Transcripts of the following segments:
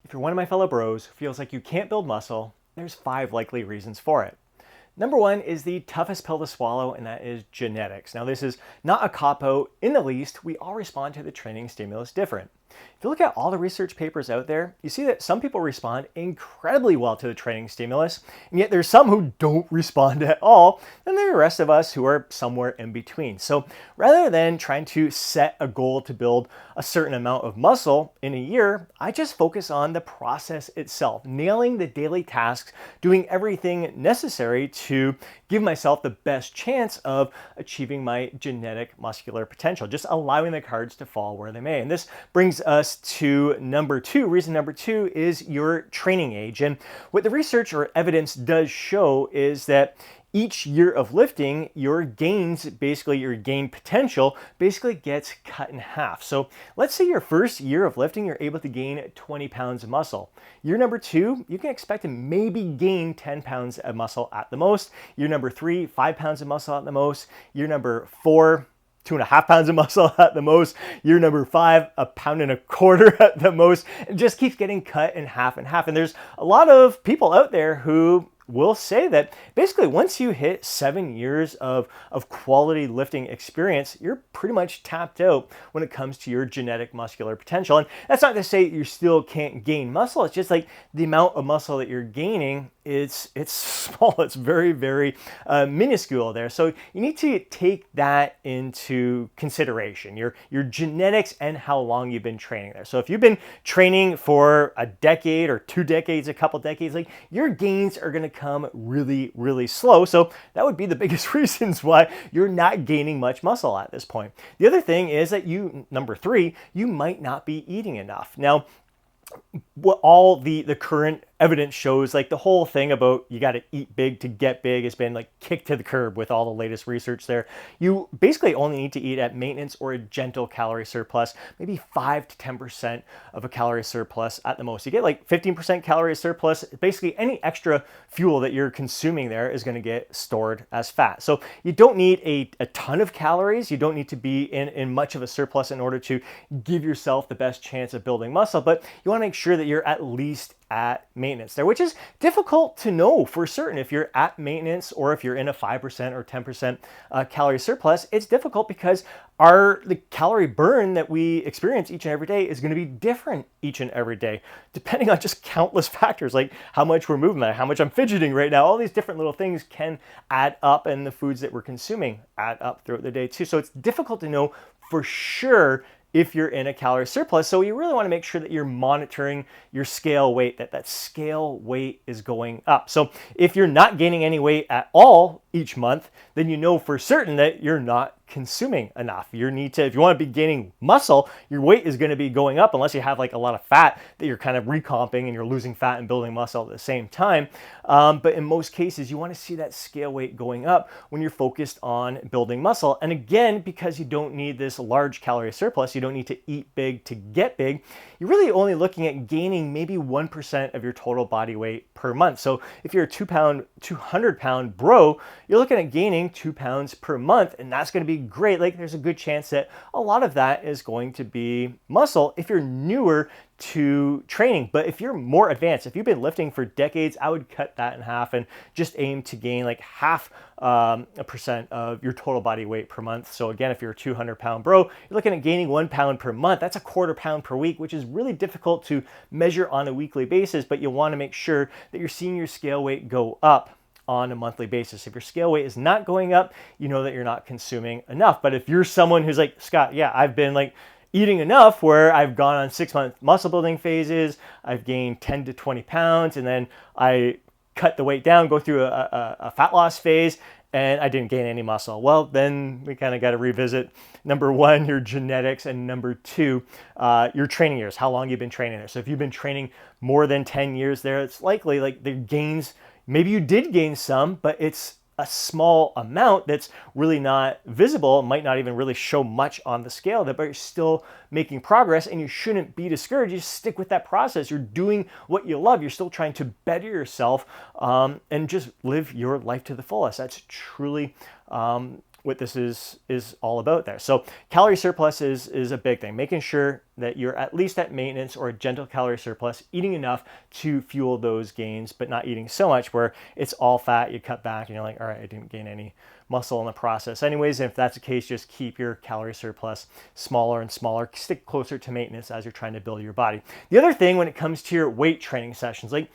If you're one of my fellow bros who feels like you can't build muscle, there's 5 likely reasons for it. Number 1 is the toughest pill to swallow, and that is genetics. Now, this is not a cop-out in the least. We all respond to the training stimulus different. If you look at all the research papers out there, you see that some people respond incredibly well to the training stimulus, and yet there's some who don't respond at all, and there are the rest of us who are somewhere in between. So rather than trying to set a goal to build a certain amount of muscle in a year, I just focus on the process itself, nailing the daily tasks, doing everything necessary to give myself the best chance of achieving my genetic muscular potential, just allowing the cards to fall where they may. And this brings us to number 2. Reason number 2 is your training age. And what the research or evidence does show is that each year of lifting, your gains, basically your gain potential, basically gets cut in half. So let's say your first year of lifting, you're able to gain 20 pounds of muscle. Year number 2, you can expect to maybe gain 10 pounds of muscle at the most. Year number 3, 5 pounds of muscle at the most. Year number 4, 2.5 pounds of muscle at the most. Year number 5, 1.25 pounds at the most. It just keeps getting cut in half and half. And there's a lot of people out there who will say that basically once you hit 7 years of quality lifting experience, you're pretty much tapped out when it comes to your genetic muscular potential. And that's not to say you still can't gain muscle. It's just like the amount of muscle that you're gaining, it's small. It's very, very minuscule there. So you need to take that into consideration, your genetics and how long you've been training there. So if you've been training for a decade or 2 decades, a couple decades, like your gains are going to come really, really slow. So that would be the biggest reasons why you're not gaining much muscle at this point. The other thing is that number 3, you might not be eating enough. Now, what all the current evidence shows, like the whole thing about you got to eat big to get big has been like kicked to the curb with all the latest research there. You basically only need to eat at maintenance or a gentle calorie surplus, maybe 5 to 10% of a calorie surplus at the most. You get like 15% calorie surplus. Basically any extra fuel that you're consuming there is going to get stored as fat. So you don't need a ton of calories. You don't need to be in much of a surplus in order to give yourself the best chance of building muscle, but you want to make sure that you're at least at maintenance there, which is difficult to know for certain. If you're at maintenance or if you're in a 5% or 10% calorie surplus, it's difficult because the calorie burn that we experience each and every day is going to be different each and every day, depending on just countless factors, like how much we're moving, how much I'm fidgeting right now. All these different little things can add up, and the foods that we're consuming add up throughout the day too. So it's difficult to know for sure if you're in a calorie surplus. So you really want to make sure that you're monitoring your scale weight, that scale weight is going up. So if you're not gaining any weight at all each month, then you know for certain that you're not consuming enough. If you want to be gaining muscle, your weight is going to be going up unless you have like a lot of fat that you're kind of recomping and you're losing fat and building muscle at the same time. But in most cases, you want to see that scale weight going up when you're focused on building muscle. And again, because you don't need this large calorie surplus, you don't need to eat big to get big, you're really only looking at gaining maybe 1% of your total body weight per month. So if you're a 200 pound bro, you're looking at gaining 2 pounds per month, and that's going to be great. Like there's a good chance that a lot of that is going to be muscle if you're newer to training. But if you're more advanced, if you've been lifting for decades, I would cut that in half and just aim to gain like half a percent of your total body weight per month. So again, if you're a 200 pound bro, you're looking at gaining 1 pound per month. That's a 1/4 pound per week, which is really difficult to measure on a weekly basis, but you want to make sure that you're seeing your scale weight go up on a monthly basis. If your scale weight is not going up, you know that you're not consuming enough. But if you're someone who's like, Scott, yeah, I've been like eating enough where I've gone on 6-month muscle building phases, I've gained 10 to 20 pounds, and then I cut the weight down, go through a fat loss phase, and I didn't gain any muscle. Well, then we kind of got to revisit number 1, your genetics, and number 2, your training years, how long you've been training there. So if you've been training more than 10 years there, it's likely like the gains, maybe you did gain some, but it's a small amount that's really not visible, might not even really show much on the scale, but you're still making progress, and you shouldn't be discouraged. You stick with that process. You're doing what you love. You're still trying to better yourself and just live your life to the fullest. That's truly what this is all about there. So calorie surplus is a big thing, making sure that you're at least at maintenance or a gentle calorie surplus, eating enough to fuel those gains, but not eating so much where it's all fat, you cut back and you're like, all right, I didn't gain any muscle in the process. Anyways, if that's the case, just keep your calorie surplus smaller and smaller, stick closer to maintenance as you're trying to build your body. The other thing when it comes to your weight training sessions, like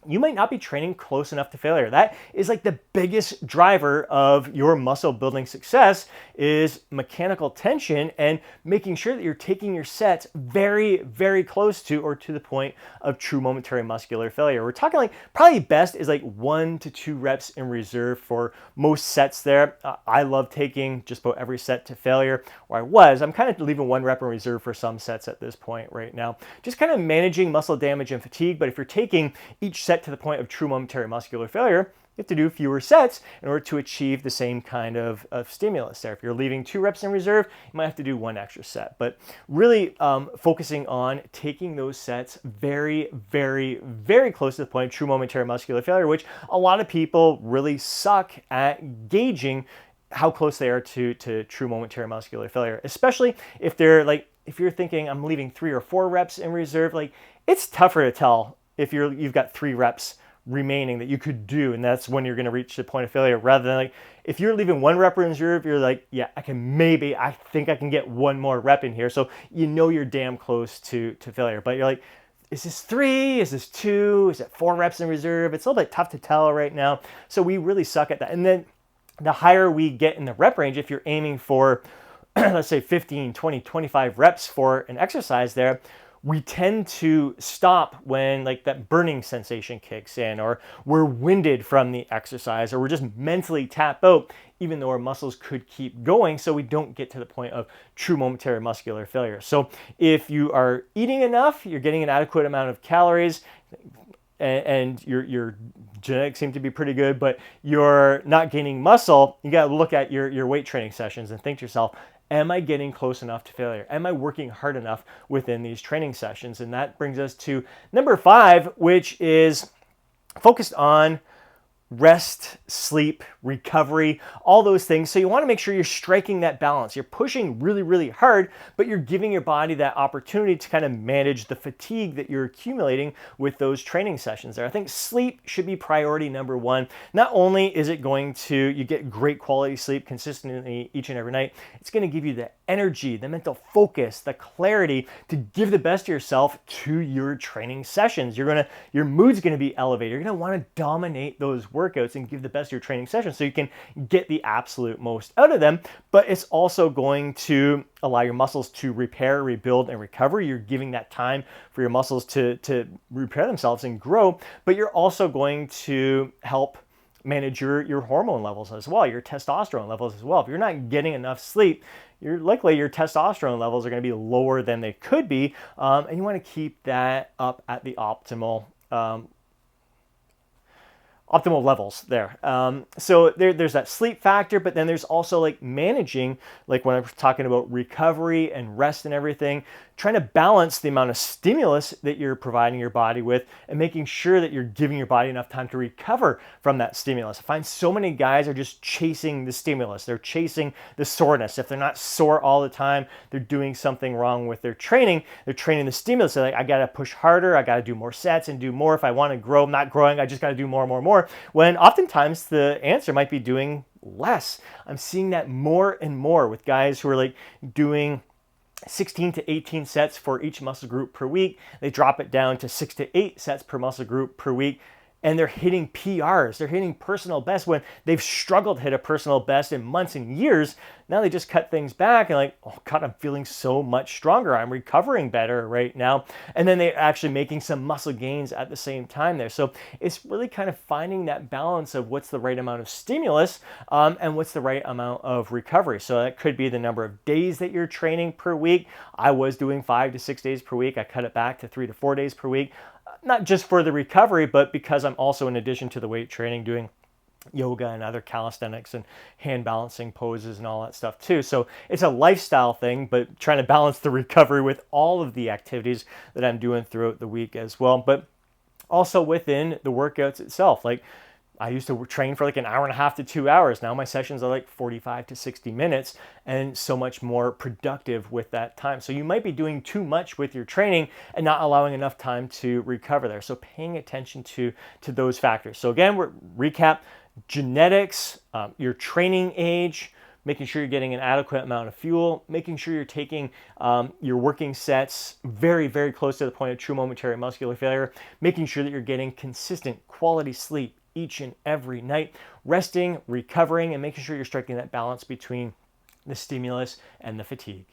you might not be training close enough to failure. That is like the biggest driver of your muscle building success is mechanical tension and making sure that you're taking your sets very, very close to or to the point of true momentary muscular failure. We're talking like probably best is like 1 to 2 reps in reserve for most sets there. I love taking just about every set to failure, or I'm kind of leaving 1 rep in reserve for some sets at this point right now. Just kind of managing muscle damage and fatigue, but if you're taking each set to the point of true momentary muscular failure, you have to do fewer sets in order to achieve the same kind of stimulus there. If you're leaving 2 reps in reserve, you might have to do 1 extra set. But really focusing on taking those sets very, very, very close to the point of true momentary muscular failure, which a lot of people really suck at gauging how close they are to true momentary muscular failure, especially if they're like, if you're thinking I'm leaving 3 or 4 reps in reserve, like it's tougher to tell if you've got 3 reps remaining that you could do, and that's when you're going to reach the point of failure, rather than like if you're leaving 1 rep in reserve, you're like, yeah, I think I can get 1 more rep in here. So you know you're damn close to failure, but you're like, is this 3? Is this 2? Is it 4 reps in reserve? It's a little bit tough to tell right now. So we really suck at that. And then the higher we get in the rep range, if you're aiming for, let's say 15, 20, 25 reps for an exercise there, we tend to stop when like that burning sensation kicks in, or we're winded from the exercise, or we're just mentally tapped out, even though our muscles could keep going, so we don't get to the point of true momentary muscular failure. So if you are eating enough, you're getting an adequate amount of calories, and your genetics seem to be pretty good, but you're not gaining muscle, you got to look at your weight training sessions and think to yourself, am I getting close enough to failure? Am I working hard enough within these training sessions? And that brings us to number 5, which is focused on rest, sleep, recovery, all those things. So you want to make sure you're striking that balance. You're pushing really, really hard, but you're giving your body that opportunity to kind of manage the fatigue that you're accumulating with those training sessions there. I think sleep should be priority number 1. Not only is it going to, you get great quality sleep consistently each and every night, it's going to give you the energy, the mental focus, the clarity to give the best of yourself to your training sessions. Your mood's going to be elevated. You're going to want to dominate those workouts and give the best of your training sessions so you can get the absolute most out of them. But it's also going to allow your muscles to repair, rebuild, and recover. You're giving that time for your muscles to repair themselves and grow, but you're also going to help manage your hormone levels as well, your testosterone levels as well. If you're not getting enough sleep, you're likely your testosterone levels are going to be lower than they could be, and you want to keep that up at the optimal levels there. So there's that sleep factor, but then there's also like managing, like when I'm talking about recovery and rest and everything, trying to balance the amount of stimulus that you're providing your body with and making sure that you're giving your body enough time to recover from that stimulus. I find so many guys are just chasing the stimulus. They're chasing the soreness. If they're not sore all the time, they're doing something wrong with their training. They're training the stimulus. They're like, I got to push harder. I got to do more sets and do more. If I want to grow, I'm not growing. I just got to do more and more and more. When oftentimes the answer might be doing less. I'm seeing that more and more with guys who are like doing 16 to 18 sets for each muscle group per week. They drop it down to 6 to 8 sets per muscle group per week. And they're hitting PRs. They're hitting personal best when they've struggled to hit a personal best in months and years. Now they just cut things back and like, oh God, I'm feeling so much stronger. I'm recovering better right now. And then they're actually making some muscle gains at the same time there. So it's really kind of finding that balance of what's the right amount of stimulus and what's the right amount of recovery. So that could be the number of days that you're training per week. I was doing 5 to 6 days per week. I cut it back to 3 to 4 days per week. Not just for the recovery, but because I'm also, in addition to the weight training, doing yoga and other calisthenics and hand balancing poses and all that stuff too. So it's a lifestyle thing, but trying to balance the recovery with all of the activities that I'm doing throughout the week as well. But also within the workouts itself, like I used to train for like an hour and a half to 2 hours. Now my sessions are like 45 to 60 minutes and so much more productive with that time. So you might be doing too much with your training and not allowing enough time to recover there. So paying attention to those factors. So again, we're recap: genetics, your training age, making sure you're getting an adequate amount of fuel, making sure you're taking your working sets very, very close to the point of true momentary muscular failure, making sure that you're getting consistent quality sleep each and every night, resting, recovering, and making sure you're striking that balance between the stimulus and the fatigue.